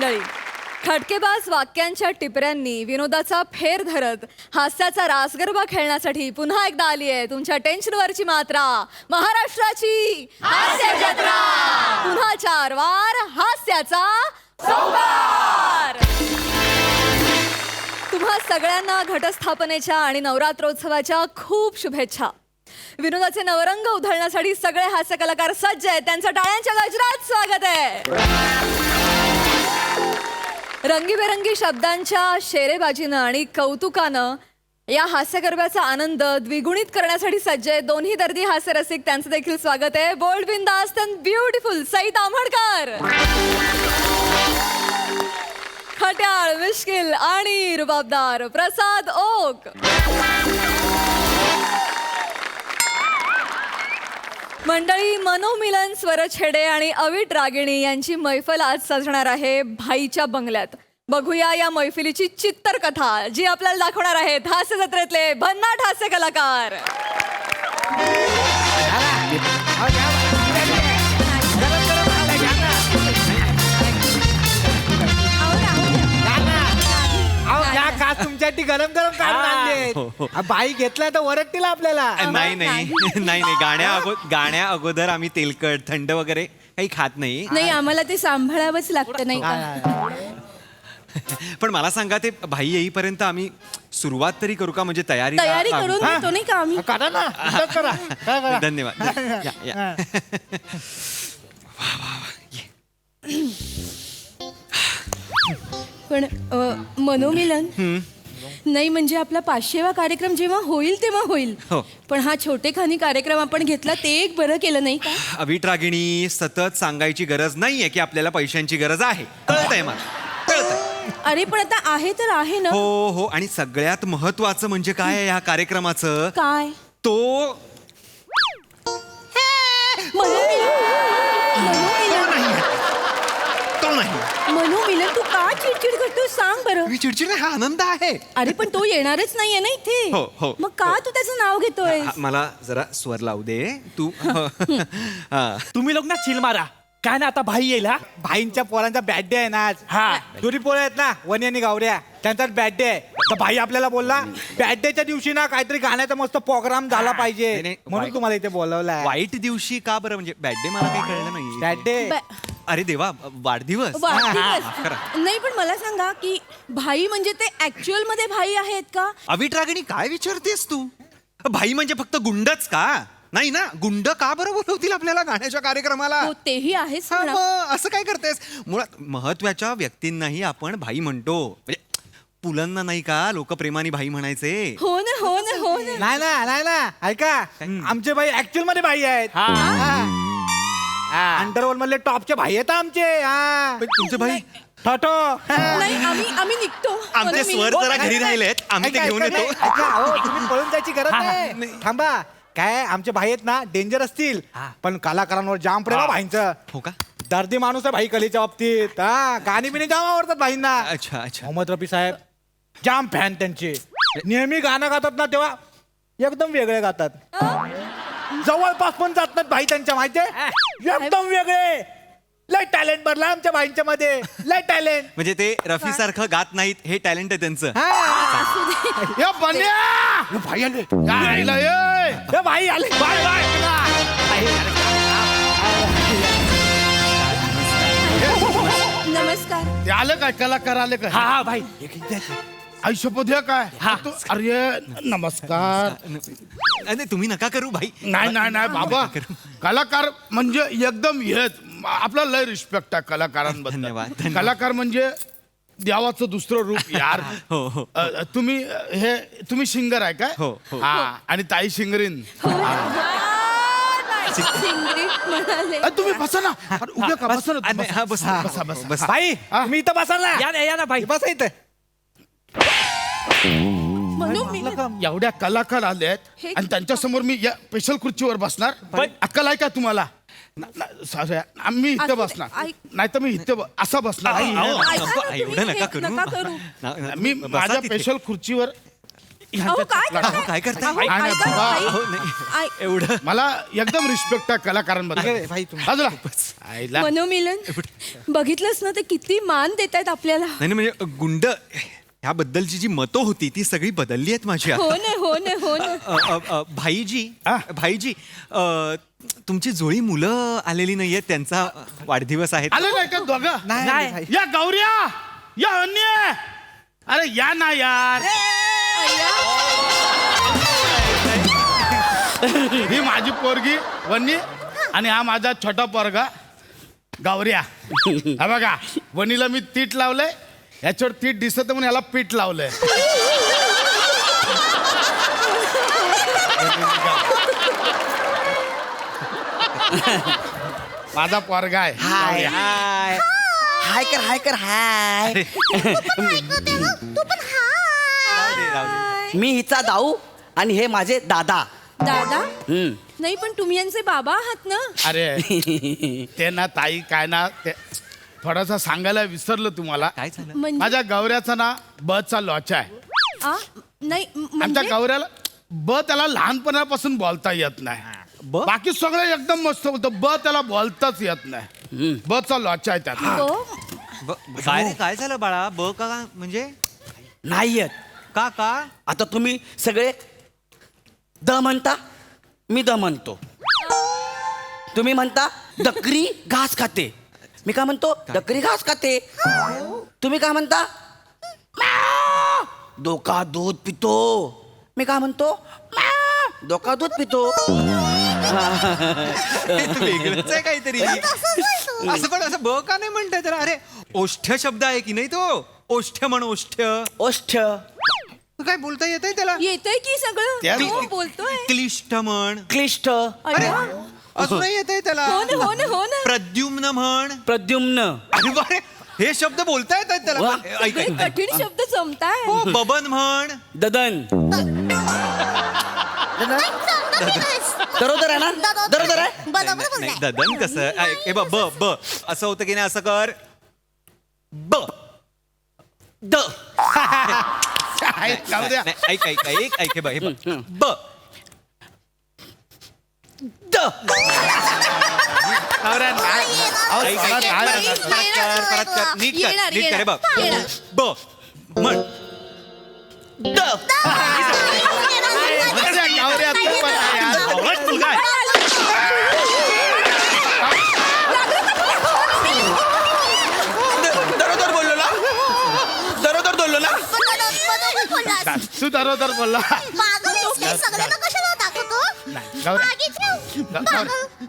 मंडळी, खटकेबाज वाक्यांच्या टिपऱ्यांनी विनोदाचा फेर धरत हास्याचा रासगरबा खेळण्यासाठी पुन्हा एकदा आली आहे तुमच्या टेन्शनवरची मात्रा, महाराष्ट्राची हास्य जत्रा. पुन्हा 4 वार हास्याचा संभार. तुम्हा सगळ्यांना घटस्थापनेच्या आणि नवरात्रोत्सवाच्या खूप शुभेच्छा. विनोदाचे नवरंग उधळण्यासाठी सगळे हास्य कलाकार सज्ज आहेत. त्यांचं टाळ्यांच्या गजरात स्वागत आहे. रंगीबेरंगी शब्दांच्या शेरेबाजीनं आणि कौतुकानं या हास्य गरब्याचा आनंद द्विगुणित करण्यासाठी सज्ज आहे दोन्ही दर्दी हास्य रसिक. त्यांचं देखील स्वागत आहे. बोल्ड, बिंदास्त अँड ब्युटिफुल सई ताम्हणकर, खट्याळ, मिश्किल आणि रुबाबदार प्रसाद ओक. मंडळी, मनोमिलन स्वरछेडे आणि अविट रागिणी यांची मैफल आज सजणार आहे भाईच्या बंगल्यात. बघूया या मैफिलीची चित्तर कथा, जी आपल्याला दाखवणार आहेत हास्य जत्रेतले भन्नाट हास्य कलाकार. तुमच्यासाठी गरम गरम काढून आणले. बाई घेतलाय तर वरटतील आपल्याला. नाही नाही नाही नाही गाण्या अगोदर आम्ही तेलकट थंड वगैरे काही खात नाही. नाही, आम्हाला ते सांभाळावंच लागतं नाही का? पण मला सांगा, ते भाई येईपर्यंत आम्ही सुरुवात तरी करू का? म्हणजे तयारी करून घेतो नाही का आम्ही? करा ना, करा. धन्यवाद. या, या. पण मनोमिलन नाही, म्हणजे आपला 500वा कार्यक्रम जेव्हा होईल तेव्हा होईल. हो. पण हा छोटेखानी कार्यक्रम आपण घेतला ते एक बरं केलं नाही का? अविट रागिणी, सतत सांगायची गरज नाहीये की आपल्याला पैशांची गरज आहे. कळतंय मला, कळतंय. अरे पण आता आहे तर आहे ना. हो हो. आणि सगळ्यात महत्वाचं म्हणजे काय आहे या कार्यक्रमाचं? काय? तो मनोमिलन, तू का चिडचिड करतो सांग बरं. मी चिडचिड नाही, हा आनंद आहे. अरे पण तो येणारच नाहीये ना इथे. हो, हो, मग का तू त्याचं नाव घेतोय? मला जरा स्वर लावू दे तू. तुम्ही लोक ना चिल मारा, काय ना आता भाई येईल. हा, भाईंच्या पोरांचा बॅडडे आहे ना आज. हा. दोन्ही पोरं आहेत ना, वनी आणि गावऱ्या, त्यांचाच बॅडडे आहे. तर भाई आपल्याला बोलला बॅडडेच्या दिवशी ना काहीतरी गाण्याचा मस्त प्रोग्राम झाला नाही, पाहिजे, नाही. म्हणून तुम्हाला इथे बोलवलंय. वाईट दिवशी का बरं? म्हणजे बॅडडे मला काही कळलं नाही. बॅडडे अरे देवा, वाढदिवस. वाढदिवस. नाही पण मला सांगा की भाई म्हणजे ते ऍक्च्युअल मध्ये भाई आहेत का? अविट रागिणी, काय विचारतेस तू? भाई म्हणजे फक्त गुंडच का? नाही ना, गुंड का बरं बोलवतील आपल्याला गाण्याच्या कार्यक्रमाला? हो, तेही आहेच हा, म्हणा. मग असं काय करतेस? मुळात महत्वाच्या व्यक्तींनाही आपण भाई म्हणतो. म्हणजे पुलंना नाही का लोक प्रेमाने भाई म्हणायचे? हो ना, हो ना, हो ना. नाही ना, ऐका, आमचे भाई ऍक्च्युअल मध्ये भाई आहेत. अंडरवर्ल्ड मधले टॉपचे भाई आहेत आमचे. तुमचे भाई ठोठो. नाही, आम्ही निघतो. आमचे स्वर जरा घरी राहिलेत, आम्ही ते घेऊन येतो. तुम्ही पळून जायची गरज नाही. थांबा, काय आमचे भाई आहेत ना डेंजर असतील, पण कलाकारांवर जाम प्रेम आहे भाईंचं. हो का? दर्दी माणूस आहे भाई कलेच्या बाबतीत. गाणी बिणी जाम आवडतात भाईंना. अच्छा अच्छा. मोहम्मद रफी साहेब जाम फॅन त्यांचे. नेहमी गाणं गातात ना तेव्हा एकदम वेगळे गातात. जवळपास पण जात नाहीत भाई त्यांच्या, माहितीये, एकदम वेगळे. लय टॅलेंट भरला आमच्या भाईंच्या मध्ये, लय टॅलेंट. म्हणजे ते रफी सारखं गात नाहीत, हे टॅलेंट आहे त्यांचं. भाई आले, भाई आले. नमस्कार. आलं काय कलाकार आले काय? हा भाई. आयुष्यपद काय? अरे नमस्कार. अरे तुम्ही नका करू भाई. नाही बाबा, कलाकार म्हणजे एकदम हेच आपला लय रिस्पेक्ट आहे कलाकारांबद्दल. धन्यवाद. कलाकार म्हणजे देवाचं दुसरं रूप यार. हो हो. तुम्ही सिंगर आहे काय? हो, हो. हा, आणि ताई सिंगरीन. म्हणाले. तुम्ही बसा ना. अरे, उभे का, बसा ना. नाही, हा, बस. बसा बसा बस. भाई मी इथं बसाल ना. या ना भाई. बसा इथं. एवढ्या कलाकार आले आहेत आणि त्यांच्या समोर मी या स्पेशल खुर्चीवर बसणार. पण अक्कल आहे का तुम्हाला? मी इथे असू दे, बसणार, ऐक. नाही तर मी इथे असा बसणार. अहो, ऐका ना नको, तुम्ही, एवढं नका हे करू. नका करू. ना- मी बसा माझ्या तिथे. स्पेशल खुर्चीवर अहो काय अहो, काय करताय? अहो, नाही, ऐका ना, बाबा. बाई. हो, नाही. ऐ- एवढं मला एकदम रिस्पेक्ट आहे कलाकारांबद्दल अरे, भाई, तुम्ही- बाजूला आईला मनोमिलन बघितलंस ना ते किती मान देत आहेत आपल्याला नाही नाही, म्हणजे गुंड ह्याबद्दलची जी मतं होती ती सगळी बदलली आहेत माझी हो आता. ना हो ना हो ना भाईजी आ? भाईजी तुमची जुळी मुलं आलेली नाहीयेत, त्यांचा वाढदिवस आहे. आले नाही का दोघं नाही भाई. या गौऱ्या या अन्य अरे या ना यार ही माझी पोरगी वन्नी आणि हा माझा छोटा पोरगा गौऱ्या हा बघा वनीला मी तीट लावलंय याच्यावर तीट दिसत म्हणून याला पीठ लावलंय माझा पोरगा आहे हाय गौऱ्या. हाय हाय कर हाय कर हाय मी हिचा दाऊ आणि हे माझे दादा दादा हम्म. नाही पण तुम्ही यांचे बाबा आहात ना अरे ते ना ताई काय ना ते थोडासा सांगायला विसरलं तुम्हाला काय झालं? म्हणजे माझ्या गौऱ्याचा ना बचा लॉचा आहे आ? नाही आमच्या म्हणजे गौऱ्याला त्याला लहानपणापासून बोलता येत नाही बाकी सगळं एकदम मस्त होतं त्याला बोलताच येत नाही चा लॉचा आहे त्यात हो? काय रे, काय झालं बाळा? का म्हणजे नाही येत का का आता तुम्ही सगळे द म्हणता मी द म्हणतो तुम्ही म्हणता डकरी घास खाते मी काय म्हणतो डकरी घास खाते तुम्ही काय म्हणता म्याव. डोका दूध पितो मी काय म्हणतो म्याव. डोका दूध पितो वेगळंच आहे काहीतरी. असं पण असं का नाही म्हणताय त्याला? अरे ओष्ठ शब्द आहे की नाही तो? ओष्ठ म्हण, ओष्ठ. ओष्ठ काय बोलता येतंय त्याला? येतंय की सगळं त्या- हो, बोलतोय क्लिष्ट म्हण. क्लिष्ट अरे असं नाही येतंय त्याला. हो ना हो ना हो ना प्रद्युम्न म्हण. प्रद्युम्न अरे बारे, हे शब्द बोलता येतात त्याला. वा. ऐक, सगळे ऐक, ऐक. कठीण शब्द जमताय हो, बबन म्हण. ददन दरोदर आहे ना दरोदर आहे नाही, ददन कसं? हे बघ, ब ब असं होतं की नाही? असं कर. ब. द गौऱ्या नाही, ऐक ऐक ऐक ऐक हे बघ, हे बघ. ब. द गौऱ्या नाही. अहो, ऐक, ऐक, सगळं ऐक, नाही. परत कर. नीट कर, येणार, नीट कर. हे बघ. येणार. ब म्हण. द गौऱ्या, गौऱ्या, तू पण आहे यार. आवड मुलगा आहे. दरोदर बोललो ना दरोदर बोललो ना तू दरोदर बोलला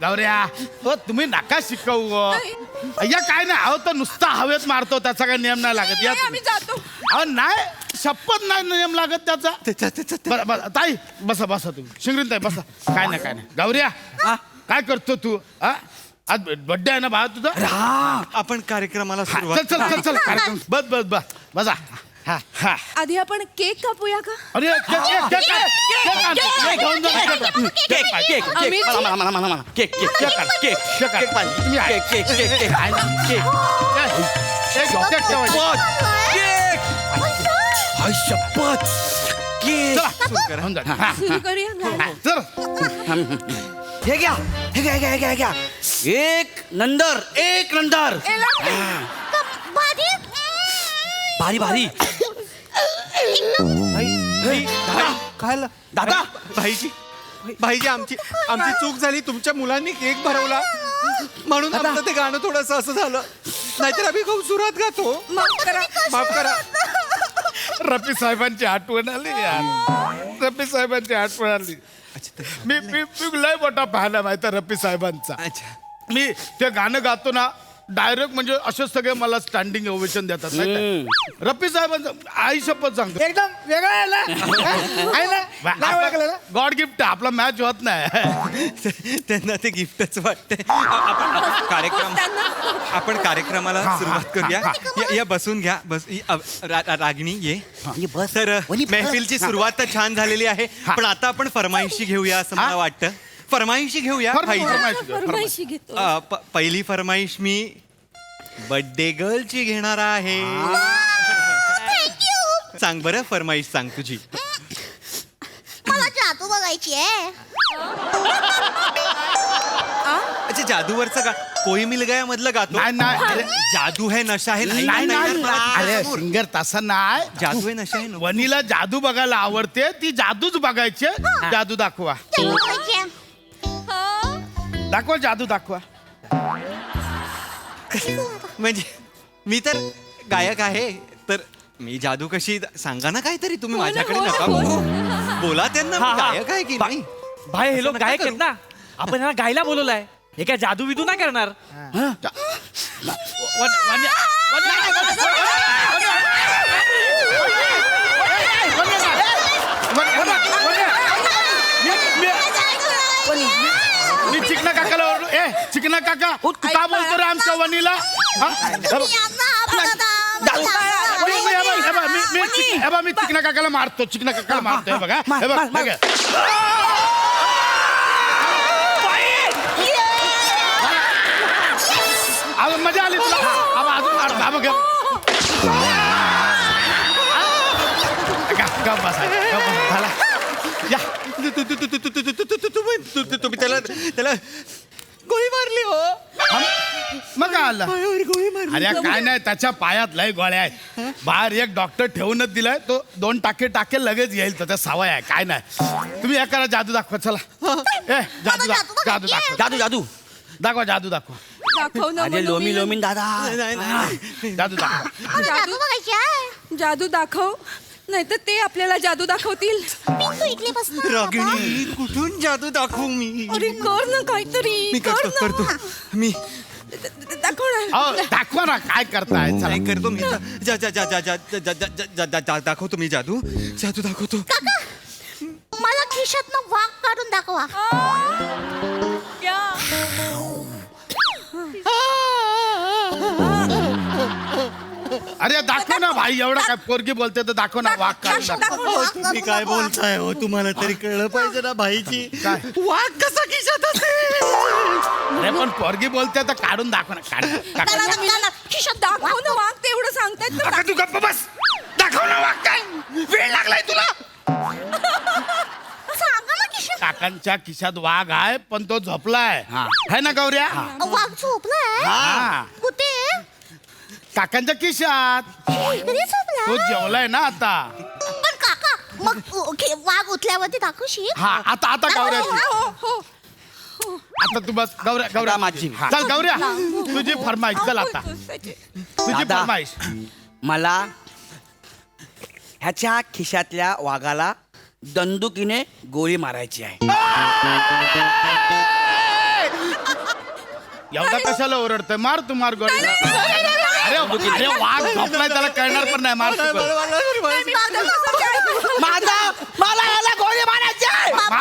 गौऱ्या हो तुम्ही नका शिकवू हो. या काय नाही अहो तर नुसता हवेत मारतो त्याचा काही नियम नाही लागत या आम्ही जातो अहो नाही शपथ नाही नियम लागत त्याचा बरं, बरं, ताई बसा बसा तुम्ही शिंगरीन ताई बसा काय नाही गौऱ्या काय करतो तू हा? आज बर्थडे आहे ना भावा तुझा आपण कार्यक्रमाला चल सुरुवात चल चल चल कार्यक्रम बस बस बस बसा हा हा आधी आपण केक कापूया का अरे केक केक केक केक आणतो. केक घेऊन जा, केक आणतो. केक केक आम्ही- मला मला मला मला cake cake cake cake cake cake cake पाहिजे तुम्ही आहे. केक केक केक केक आहे ना? केक केक केक ठेवायचं. केक हाय शपथ केक चला होऊन जाईल. हा, सुरू करूया ना. चल हे घ्या हे घ्या हे घ्या हे घ्या हे घ्या एक नंदर भारी भारी काय दादा भाईजी भाईजी आमची चूक झाली. तुमच्या मुलांनी केक भरवला म्हणून आमचं ते गाणं थोडस असं झालं. नाहीतर आम्ही खूप सुरात गातो. माफ करा. रफी साहेबांची आठवण आली यार रफी साहेबांची आठवण आली मी लय मोठा फॅन आहे माहिती रफी साहेबांचा अच्छा. मी ते गाणं गातो ना डायरेक्ट म्हणजे असे सगळे मला स्टँडिंग ओवेशन देतात माहिती रफी साहेबांचं आई शपथ सांगतो एकदम वेगळं आहे ना आहे ना नाही ओळखलं ना गॉड गिफ्ट आपला मॅच होत नाही त्यांना ते गिफ्टच वाटतंय. आपण कार्यक्रमाला सुरुवात करूया. या बसून घ्या. बस रागिणी ये. बस. तर वनी बस. महफिलची सुरुवात तर छान झालेली आहे पण आता आपण फरमाईशी घेऊया असं मला वाटतं. फरमाईशी घेऊया भाई. फरमाईशी घेतो पहिली फरमाईश मी बर्थडे गर्लची घेणार आहे. सांग बरं फरमाईश सांग तुझी. बघायची आहे. अच्छा जादूवरचं गा कोई मिल गया मधलं गातो नाही नाही अरे, जादू है नशा है नाही नाही नाही, नाही नाही, अरे समोर. सिंगर तसा नाही जादू है नशा है नको. वनीला जादू बघायला आवडते ती जादूच बघायची जादू दाखवा जादू बघायची आहे. दाखवा जादू दाखवा म्हणजे मी तर गायक आहे तर मी जादू कशी सांगा ना काहीतरी तुम्ही माझ्याकडे नका बघू. बोला त्यांना हा, मी हा. गायक आहे की नाही भाई हे लोक असं नका गायक आहेत करू. ना आपण यांना गायला बोलवलंय हे काय जादू विदू नाही करणार मी चिकना काकाला ओरडलो ए चिकना काका तू का बोलतो रे आमच्या वनीला हा? मी चिकना काकाला मारतो चिकना काकाला मारतो हे बघा हे बघ बघ. अहो, मजा आली तुला अहो, अजून मार हा बघ गप बसा गप बसा झाला या तुम्ही त्याला गोळी मारली हो मग काय आलं पायावर गोळी मारली अरे काय नाही त्याच्या पायात लय गोळ्या आहेत बाहेर एक डॉक्टर ठेवूनच दिलाय तो 2 टाके लगेच येईल त्याचा सवय आहे काय नाही तुम्ही करा जादू दाखवा चला ए जादू जादू दाखवा जादू जादू दाखवा जादू दाखवा दाखव ना अरे लोमी लोमीन दादा नाही, नाही. जादू दाखवा जादू बघायची आहे. जादू दाखव नाहीतर ते आपल्याला जादू दाखवतील. पिंटू इकडे बस ना. रागिणी कुठून जादू दाखवू मी अरे कर ना काहीतरी मी कर करतो ना. करतो मी दाखव ना. अहो दाखवा ना काय करताय चला नाही करतो मी दाखवतो मी जादू जादू दाखवतो काका मला खिशातनं वाघ काढून दाखवा. अरे दाखव ना भाई एवढं काय पोरगी बोलते तर दाखव ना वाघ काढून दाखव. तुम्ही काय बोलताय हो तुम्हाला तरी कळलं पाहिजे ना भाईची काय? वाघ कसा खिशात असेल अरे पण पोरगी बोलते तर काढून दाखव ना काढ काढ. खिशात दाखव ना वाघ तेवढं सांगतायत तर काका तू गप्प बस दाखव ना वाघ काय वेळ लागलाय तुला सांगा ना खिशात. काकांच्या खिशात वाघ आहे पण तो झोपलाय है ना गौऱ्या वाघ झोपलाय. हा कुठे? काकांच्या खिशात इकडे झोपलाय. तो जेवलाय ना आता पण काका मग वाघ उठल्यावरती दाखवशील. हा आता आता गौऱ्याची हो. आता तू बस गौऱ्या गौऱ्या आता माझी. हा. चल गौऱ्या तुझी फरमाईश चल आता तुझी दादा. फरमाईश मला ह्याच्या खिशातल्या वाघाला दंदुकीने गोळी मारायची आहे एवढा कशाला ओरडतोय मार तू मार गोळी अरे अरे वाघ झोपलाय त्याला कळणार पण नाही मार तू गोळी. मला याला गोळी मारायची आहे बाबा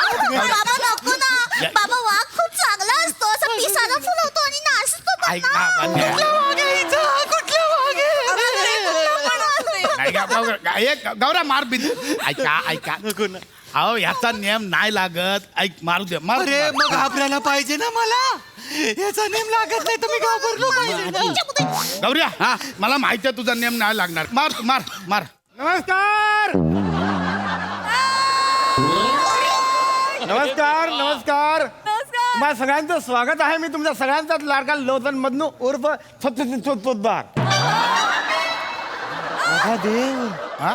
नको ना. बाबा वाघ खूप चांगला असतो असं पिसाला फुलवतो आणि नाचतो ऐक ना वांग्या. नाही का, गौऱ्या मार बिन ऐका ऐका अहो याचा नियम नाही लागत ऐक मारू दे मार अरे मग घाबरायला पाहिजे ना मला याचा नेम लागत नाही तुम्ही घाबरलो पाहिजे ना. गौऱ्या मला माहिती आहे तुझा नियम नाही लागणार मार तू, मार मार नमस्कार नमस्कार नमस्कार तुम्हाला सगळ्यांचं स्वागत आहे मी तुमच्या सगळ्यांचाच लाडका लोचन मधनू उर्फ पोतदार माझा देव हा?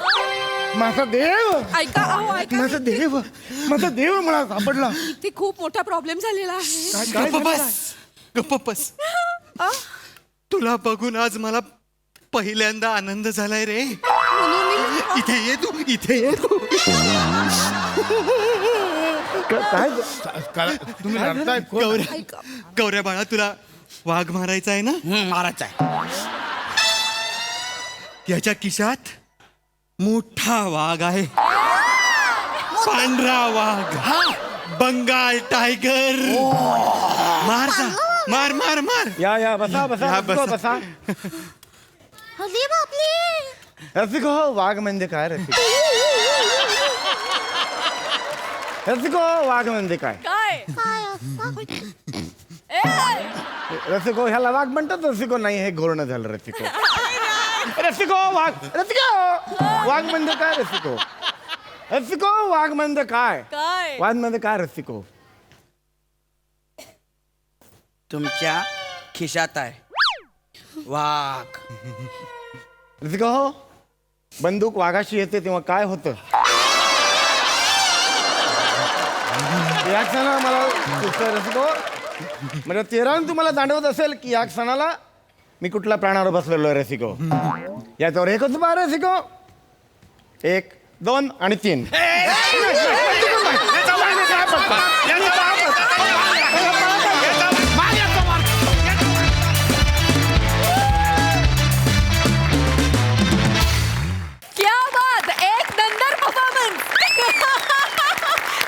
माझा देव ऐका अहो ऐका माझा देव मला सापडला ते खूप मोठा प्रॉब्लेम झालेला आहे. गप्प बस तुला बघून आज मला पहिल्यांदा आनंद झालाय रे इथे ये तू इथे ये तू काय तुम्ही रडताय कोण? गौऱ्या बाळा तुला वाघ मारायचा आहे ना मारायचा आहे याच्या खिशात मोठा वाघ आहे पांढरा वाघ बंगाल टायगर मार जा मार मार मार या बसा बसा या, बसा बसा अरे बापले. रसिको वाघ म्हणजे काय रसिको रसिको वाघ म्हणजे काय काय काय असं? रसिको ह्याला वाघ म्हणतात रसिको नाही हे घोरणं झालं रसिको रसिको वाघ रसिको वाघ म्हणजे काय रसिको रसिको वाघ म्हणजे काय काय वाघ म्हणजे काय रसिको तुमच्या खिशात आहे वाघ. रसिको हो बंदूक वाघाशी येते तेव्हा काय होतं या क्षणा मला सुचतंय रसिको म्हणजे तेरान तुम्हाला जाणवत असेल की या क्षणाला मी कुठल्या प्राणावर बसलेलो आहे रसिको याच्यावर एकच उपाय आहे, रसिको 1 2 आणि 3 क्या बात एक नंबर परफॉर्मन्स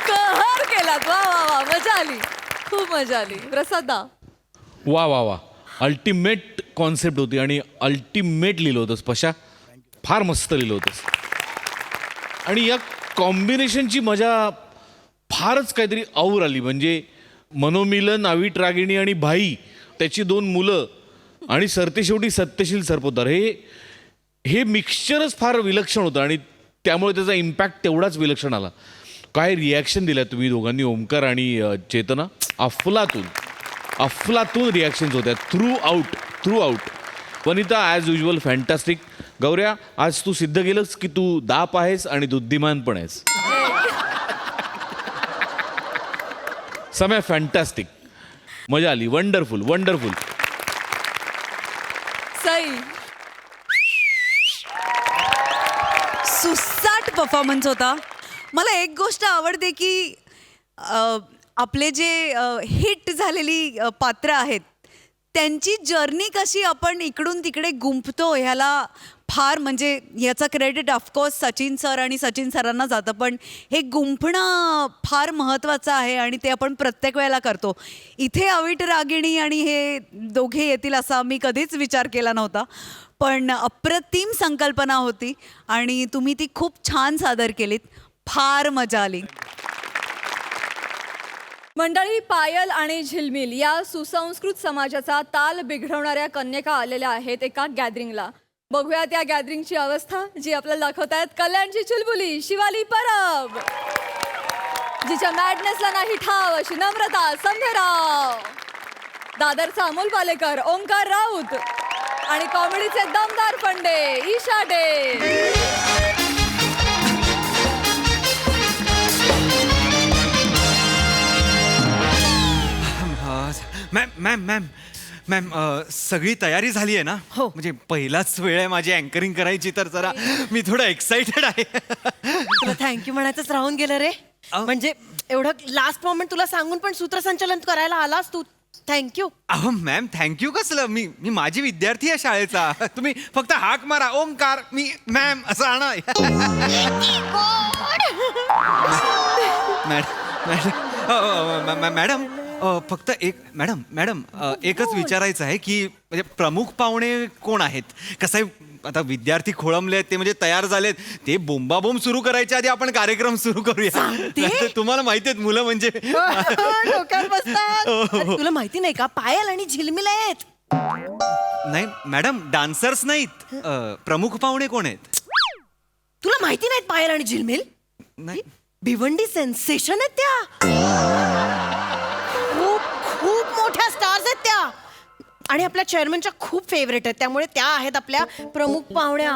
कहर केलात वा वा वा मजा आली खूप मजा आली प्रसादा वा वा वा अल्टिमेट कॉन्सेप्ट होती आणि अल्टिमेट लिहिलं होतंस पशा फार मस्त लिहिलं होतंस आणि या कॉम्बिनेशनची मजा फारच काहीतरी और आली म्हणजे मनोमिलन अविट रागिणी आणि भाई त्याची 2 मुलं आणि सरतेशेवटी सत्यशील सरपोतदार हे मिक्सचरच फार विलक्षण होतं आणि त्यामुळे त्याचा इम्पॅक्ट तेवढाच विलक्षण आला. काय रिॲक्शन दिल्या तुम्ही दोघांनी ओमकार आणि चेतना अफलातून रिॲक्शन्स होत्या throughout. Vanita as usual fantastic. Gaurya आज तू सिद्ध केलंस की तू दाप आहेस आणि बुद्धिमान पण आहेस. समय फॅन्टॅस्टिक मजा आली वंडरफुल. सई सुसाट परफॉर्मन्स होता. मला एक गोष्ट आवडते की आपले जे हिट झालेली पात्र आहेत त्यांची जर्नी कशी आपण इकडून तिकडे गुंफतो ह्याला फार म्हणजे याचं क्रेडिट ऑफकोर्स सचिन सर आणि सचिन सरांना जातं पण हे गुंफणं फार महत्त्वाचं आहे आणि ते आपण प्रत्येक वेळेला करतो. इथे अविट रागिणी आणि हे दोघे येतील असा मी कधीच विचार केला नव्हता पण अप्रतिम संकल्पना होती आणि तुम्ही ती खूप छान सादर केलीत. फार मजा आली. मंडळी पायल आणि झिलमिल या सुसंस्कृत समाजाचा ताल बिघडवणाऱ्या कन्यका आलेल्या आहेत एका गॅदरिंगला. बघूया त्या गॅदरिंगची अवस्था जी आपल्याला दाखवतायत कल्याणची चुलबुली शिवाली परब जिच्या मॅडनेसला नाही ठाव अशी नम्रता संध्याराव, दादरचा अमोल पालेकर ओंकार राऊत आणि कॉमेडीचे दमदार फंडे ईशा डे. मॅम सगळी तयारी झाली आहे ना हो. म्हणजे पहिलाच वेळ आहे माझी अँकरिंग करायची तर जरा मी थोडं एक्साइटेड आहे. तुला थँक्यू म्हणायचंच राहून गेलं रे म्हणजे एवढं लास्ट मोमेंट तुला सांगून पण सूत्रसंचालन करायला आलास तू. थँक्यू. अहो मॅम थँक्यू कसलं मी माझी विद्यार्थी आहे शाळेचा. तुम्ही फक्त हाक मारा ओंकार मी मॅम असं आणा. मॅडम फक्त मॅडम एकच विचारायचं आहे की म्हणजे प्रमुख पाहुणे कोण आहेत. कसं आहे आता विद्यार्थी खोळंबले आहेत ते म्हणजे तयार झालेत ते बोंबाबोंब सुरू करायच्या आधी आपण कार्यक्रम सुरू करूया. नाहीतर तुम्हाला माहिती आहेत मुलं म्हणजे डोक्यात बसतात. तुला माहिती नाही का पायल आणि झिलमिल आहेत. नाही मॅडम डान्सर्स नाहीत प्रमुख पाहुणे कोण आहेत. तुला माहिती नाहीत पायल आणि झिलमिल. नाही भिवंडी सेन्सेशन आहेत त्या. खूप खूप मोठ्या स्टार्स आहेत त्या आणि आपल्या चेअरमनच्या खूप फेवरेट आहेत त्यामुळे त्या आहेत आपल्या प्रमुख पाहुण्या.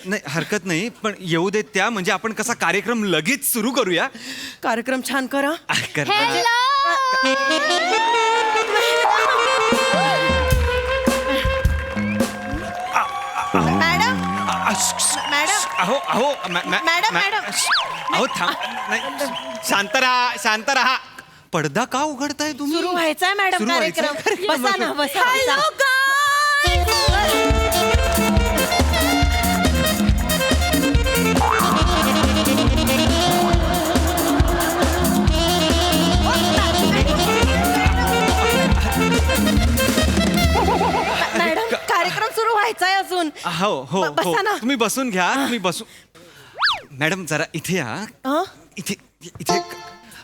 नाही हरकत नाही पण येऊ देत त्या म्हणजे आपण कसा कार्यक्रम लगेच सुरू करूया. कार्यक्रम छान करा. मॅडम अहो थांब नाही शांत राहा. पडदा का उघडताय तुम्ही. सुरू व्हायचाय मॅडम सुरू व्हायचंय? कार्यक्रम. बसा ना बसा. मॅडम कार्यक्रम सुरू व्हायचाय अजून. हो बसा ना. तुम्ही बसून घ्या तुम्ही बसू. मॅडम जरा इथे या. इथे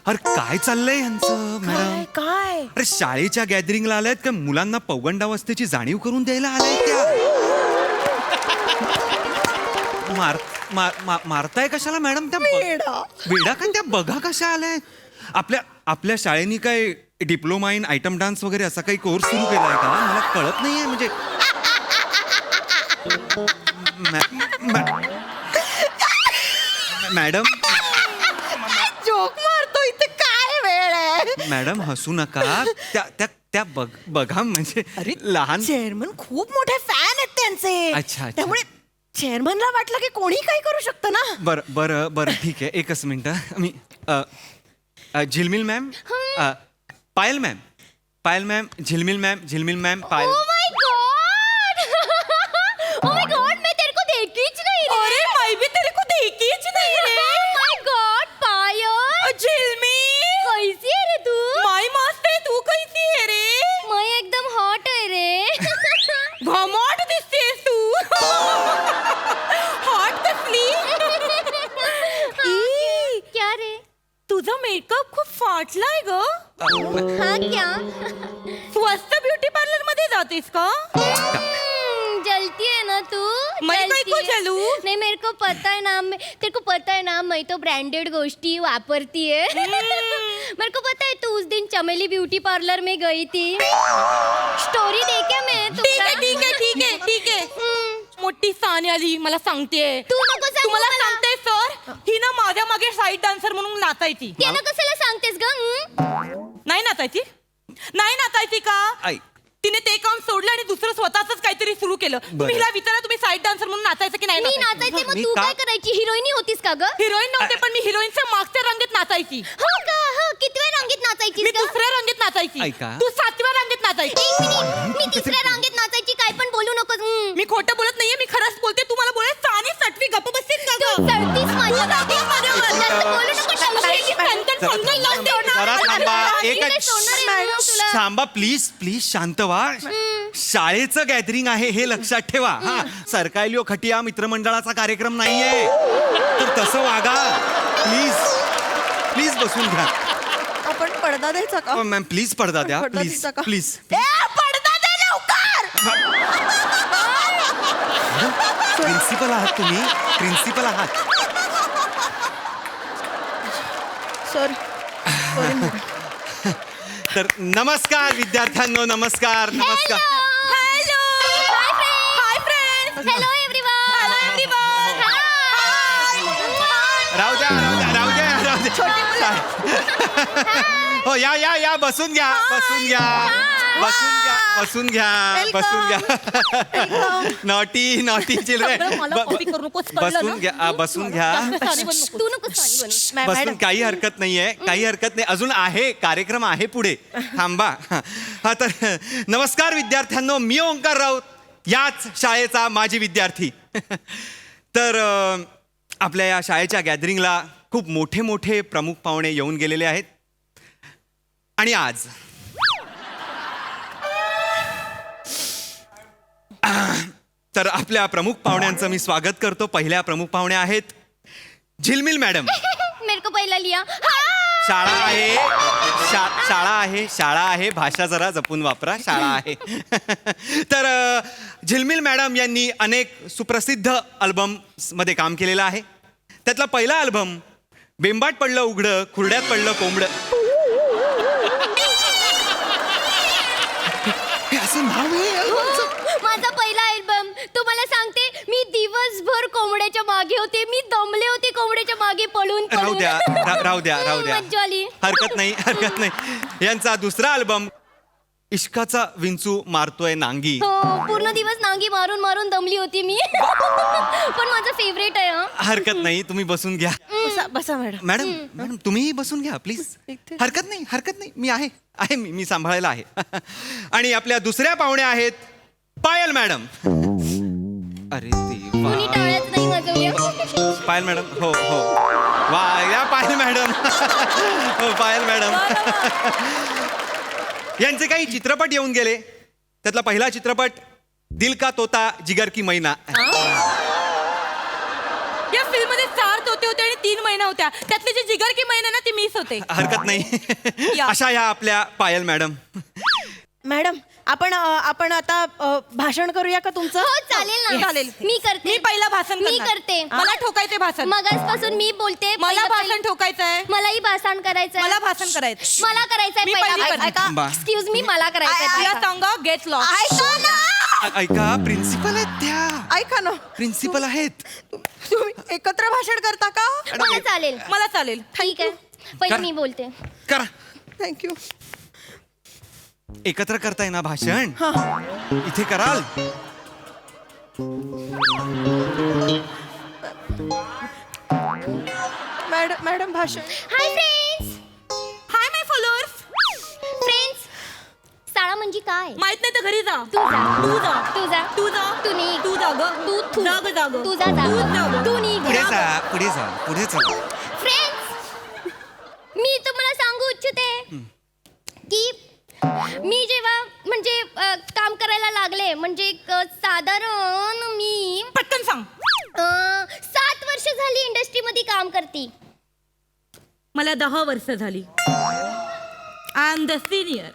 अरे काय चाललंय यांचं मॅडम. काय अरे शाळेच्या गॅदरिंगला आल्यात का मुलांना पौगंडावस्थेची जाणीव करून द्यायला आलाय त्या. मारताय कशाला मॅडम त्या वेडा का त्या बघा कशा आल्या आपल्या शाळेनी काय डिप्लोमा इन आयटम डान्स वगैरे असा काही कोर्स सुरू केलाय का मला कळत नाहीये म्हणजे मॅडम जोक मारतो इथे काय वेळ आहे मॅडम हसू नका त्या बघा म्हणजे लहान चेअरमन खूप मोठे फॅन आहेत त्यांचे अच्छा. त्यामुळे चेअरमनला वाटलं की कोणी काही करू शकतं ना बरं ठीक आहे एकच मिनिट मी झिलमिल मॅम पायल मॅम झिलमिल ma'am Payal Oh my God! Oh my God, मैं तेरे को देखी च नहीं रे. अरे मैं भी तेरे को देखी च नहीं रे Oh my God, पायल. झिलमी कैसी है रे तू? माई मस्त आहे तू कैसी आहे रे मैं एकदम हॉट आहे रे. घमोट दिसतेस तू हॉट कसली ई, क्या रे? तुझा मेकअप खूप फाटलाय ग हाँ क्या? स्वस्त ब्युटी पार्लर मध्ये जातेस का जलती है ना तू? मैं जलती को है. जलूं? नहीं मेरे को पता है ना तेरे को पता है ना मैं तो ब्रांडेड गोष्टी वापरती है मेरे को पता है तू उस दिन चमेली ब्यूटी पार्लर में गई थी स्टोरी देखे मैं ठीक आहे मोठी सानी आली मला सांगते तू नको सांगू तुम्हाला मला. सांगते सर ही ना माझ्या मागे साईड डान्सर म्हणून नाचायची त्याला कशाला सांगतेस ग? नाही नाचायची का आई तिने ते काम सोडलं आणि दुसरं स्वतःच काहीतरी सुरू केलं तुम्ही हिला विचारा तुम्ही साईड डान्सर म्हणून नाचायचं की मी नाही नाचायचे मग मी तू का- काय करायची हिरोईनी होतीस का ग? हिरोईन नव्हते पण मी हिरोईनच्या मागच्या रांगेत नाचायची हो का? हो कितव्या रांगेत नाचायची मी दुसऱ्या रांगेत नाचायची ऐका. तू 7व्या रांगेत नाचायची एक मिनिट मी तिसऱ्या रांगेत नाचायची काय पण बोलू नकोस. मी खोटं बोलत नाहीये मी खरंच बोलते तू मला बोलायचं आणि सटवी गप्प बसशील का तू ग? चढतीस माझ्या तू गाडीत. माझ्यावर. जास्त बोलू नको शाळेची पॅन्ट समजून लावते ना. जरा थांबा मी एक काय सोडणार आहे मग तुला? थांबा प्लीज शांत व्हा शाळेचं गॅदरिंग आहे हे लक्षात ठेवा हा सरकायलिओ खटिया मित्रमंडळाचा कार्यक्रम नाहीये तर तसं वागा प्लीज बसून घ्या आपण पडदा द्यायचा का मॅम प्लीज पडदा द्या पडदा प्लीज द्यायचा का? प्लीज पडदा दे लवकर प्रिन्सिपल आहात तुम्ही प्रिन्सिपल आहात सॉरी तर नमस्कार विद्यार्थ्यांनो नमस्कार hello hi friends hello everyone राहू द्या हो या बसून घ्या नॉटी चिल्ड्रन मला कॉपी करू नकोस, कळलं ना? बसून घ्या तू नको सानी बनू. बसून काही हरकत नाही अजून आहे कार्यक्रम आहे पुढे थांबा हा तर नमस्कार विद्यार्थ्यांनो मी ओंकार राऊत याच शाळेचा माजी विद्यार्थी तर आपल्या या शाळेच्या गॅदरिंगला खूप मोठे प्रमुख पाहुणे येऊन गेलेले आहेत आणि आज तर आपल्या प्रमुख पाहुण्यांचं मी स्वागत करतो पहिल्या प्रमुख पाहुण्या आहेत झिलमिल मॅडम मेरे को पहिला लिया शाळा आहे भाषा जरा जपून वापरा शाळा आहे तर झिलमिल मॅडम यांनी अनेक सुप्रसिद्ध अल्बम्स मध्ये काम केलेलं आहे त्यातला पहिला अल्बम बेंबाट पडलं उघडं खुर्ड्यात पडलं कोंबडं हे असं नाव आहे माझा पहिला अल्बम तुम्हाला सांगते मी दिवसभर कोंबड्याच्या मागे होते मी दमले होते कोंबड्याच्या मागे पळून राहू द्या मज्जा आली. हरकत नाही यांचा दुसरा अल्बम इश्काचा विंचू मारतोय नांगी हो पूर्ण दिवस नांगी मारून मारून दमली होती मी पण माझं फेवरेट आहे हं. हरकत नाही तुम्ही बसून घ्या बसा मॅडम मॅडम तुम्हीही बसून घ्या प्लीज हरकत नाही मी आहे मी सांभाळायला आहे आणि आपल्या दुसऱ्या पाहुण्या आहेत पायल मॅडम अरे देवा कुणी टाळ्याच नाही वाजवल्या. पायल मॅडम हो वा या पायल मॅडम हो पायल मॅडम यांचे काही चित्रपट येऊन गेले त्यातला पहिला चित्रपट दिल का तोता जिगर की मैना या फिल्म मध्ये 4 तोते होते आणि 3 महिना होत्या त्यातले जे जिगर की महिना ना ती मिस होते हरकत नाही या. अशा या आपल्या पायल मॅडम मॅडम आपण आता भाषण करूया का तुमचं हो चालेल ना चालेल मी करते मी पहिला भाषण मी करणार. करते मला ठोकायचे भाषण मगासपासून मी बोलते मला पहिलं- भाषण ठोकायचंय मलाही भाषण करायचंय मला भाषण करायचं मला करायचंय मी पहिली पहिला करते. बा. एक्सक्यूज मी मला करायचंय या भाषण. सॉन्ग गेट लॉस्ट ऐका प्रिन्सिपल आहेत त्या ऐका ना प्रिन्सिपल आहेत. तुम्ही एकत्र भाषण करता का मला चालेल मला चालेल ठीक आहे पहिले कर. मी बोलते करा थँक्यू एकत्र करताय ना भाषण इथे कराल. मॅडम भाषण hi friends hi my followers friends शाळा म्हणजे काय माहित नाही तर घरी जा तू जा तू जा तू जा तू जा तू निघ तू जा ग तू तू जा ग, जा ग. तू जा जा तू जा ग. तू निघ पुढे जा पुढे जा पुढे चला. फ्रेंड्स मी तुम्हाला सांगू इच्छिते की मी जेव्हा म्हणजे काम करायला लागले म्हणजे साधारण मी पटकन सांग 7 वर्ष झाली इंडस्ट्रीमध्ये काम करते. मला 10 वर्ष झाली I am the senior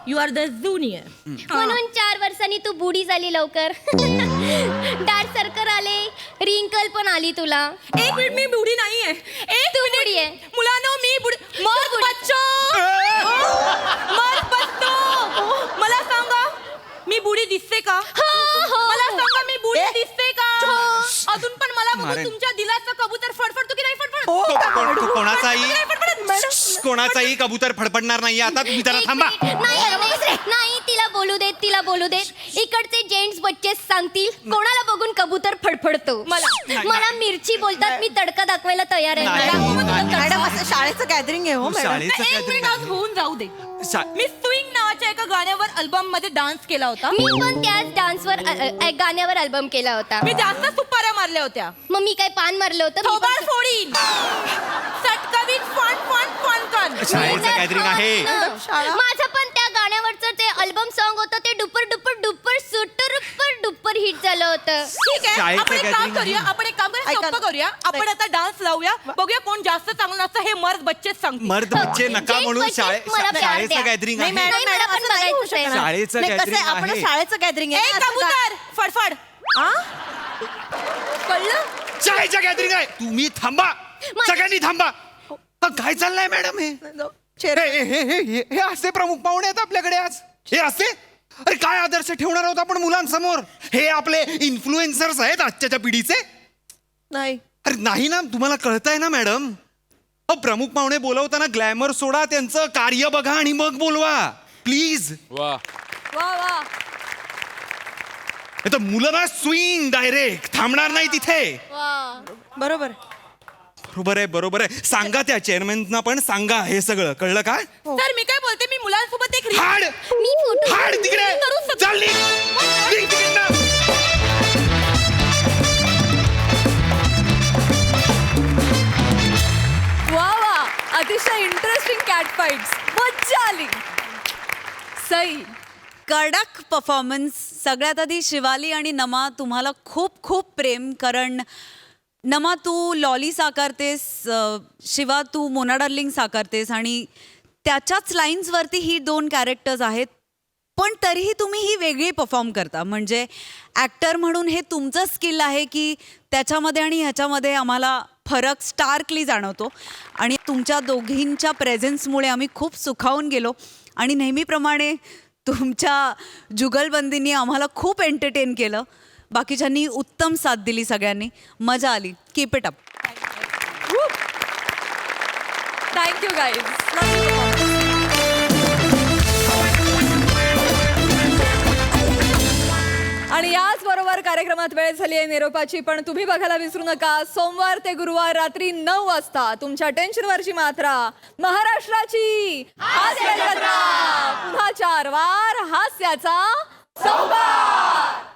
you are the junior म्हणून 4 वर्षांनी तू बुडी झाली लवकर. डार्क सर्कल आले रिंकल पण आली तुला. एक मिनिट मी बुडी नाहीये एक तू बुडी आहे. मुलांनो मी बुडी मत बुडी. बच्चो मत बच्चो मला सांगा मी बुडी दिसते का मला सांगा मी बुडी दिसते का अजून पण मला बघून मारेन. तुमच्या दिलाचा कबूतर फडफडतो की नाही फडफड कोणाचाही कबूतर फडफडणार नाही. आता तुम्ही जरा एक थांबा. मिनिट. नाही तिला बोलू देत इकडचे जेंट्स बच्चे सांगतील कोणाला बघून कबूतर फडफडतो. मला मिरची बोलतात मी तडका दाखवायला तयार आहे. नाही. मॅडम असं शाळेचं गॅदरिंग आहे हो शाळेचं एक gathering मिनिट आहे. आज होऊन जाऊ दे शा- मी स्विंग नावाच्या एका गाण्यावर अल्बम मध्ये डान्स केला होता मी पण त्याच डान्सवर गाण्यावर अल्बम केला होता. मी जास्त सुपाऱ्या मारल्या होत्या मग मी काय पान मारलं होतं मी थोबाड पण- फोडीन सटकवीत फण फण फण कन शाळेचं गॅदरिंग आहे. माझं पण त्या गाण्यावरचं ते अल्बम सॉन्ग होतं ते duper duper duper super duper hit झालं होतं. ठीक आहे शाळेचं आपण एक काम gathering करूया आहे. आपण एक काम करूया सोपं करूया आपण आता डान्स लावूया बघूया कोण जास्त चांगलं नसतं हे मर्द बच्चेच सांगतील मर्द बच्चे नका Gents म्हणून बच्चे मला प्यार शाळेचं द्या. गॅदरिंग नाही, आहे. नाही, मला पण बघायचं आहे. शाळेचं गॅदरिंग आहे. शाळेचं गॅदरिंग आहे एक कबूतर फडफड कळलं शाळेचं गॅदरिंग आहे. तुम्ही थांबा सगळ्यांनी थांबा. काय चाललंय मॅडम हे असे प्रमुख पाहुणे आहेत आपल्याकडे आज. हे असे अरे काय आदर्श ठेवणार आहोत आपण मुलांसमोर. हे आपले इन्फ्लुएन्सर्स आहेत आजच्या पिढीचे. नाही अरे नाही ना तुम्हाला कळतंय ना मॅडम. प्रमुख पाहुणे बोलवताना ग्लॅमर सोडा त्यांचं कार्य बघा आणि मग बोलवा प्लीज. वा वा वा तर मुलं ना स्विंग डायरेक्ट थांबणार नाही तिथे. वा बरोबर बरोबर आहे सांगा त्या चेअरमॅनना पण सांगा हे सगळं कळलं का. तर मी काय बोलते मी मुलांसोबत एक हाड मी फोटो हाड तिकडे चल निघ. निघ तिकडनं. वा वा अतिशय इंटरेस्टिंग कॅट फाईट्स मज्जा आली. सई कडक परफॉर्मन्स. सगळ्यात आधी शिवाली आणि नमा तुम्हाला खूप खूप प्रेम. कारण नमा तू लॉली साकारतेस, शिवा तू मोना डार्लिंग साकारतेस आणि त्याच्याच लाईन्सवरती ही 2 कॅरेक्टर्स आहेत. पण तरीही तुम्ही ही वेगळी परफॉर्म करता. म्हणजे ॲक्टर म्हणून हे तुमचं स्किल आहे की त्याच्यामध्ये आणि ह्याच्यामध्ये आम्हाला फरक स्टार्कली जाणवतो. आणि तुमच्या दोघींच्या प्रेझेन्समुळे आम्ही खूप सुखावून गेलो. आणि नेहमीप्रमाणे तुमच्या जुगलबंदींनी आम्हाला खूप एंटरटेन केलं. बाकीच्यांनी उत्तम साथ दिली. सगळ्यांनी मजा आली. Keep it up. Thank you guys. आणि याच बरोबर कार्यक्रमात वेळ झाली आहे निरोपाची. पण तुम्ही बघायला विसरू नका सोमवार ते गुरुवार रात्री 9 वाजता तुमच्या टेन्शनवरची मात्रा महाराष्ट्राची हास्य जत्रा. पुन्हा 4 वार हास्याचा संवाद.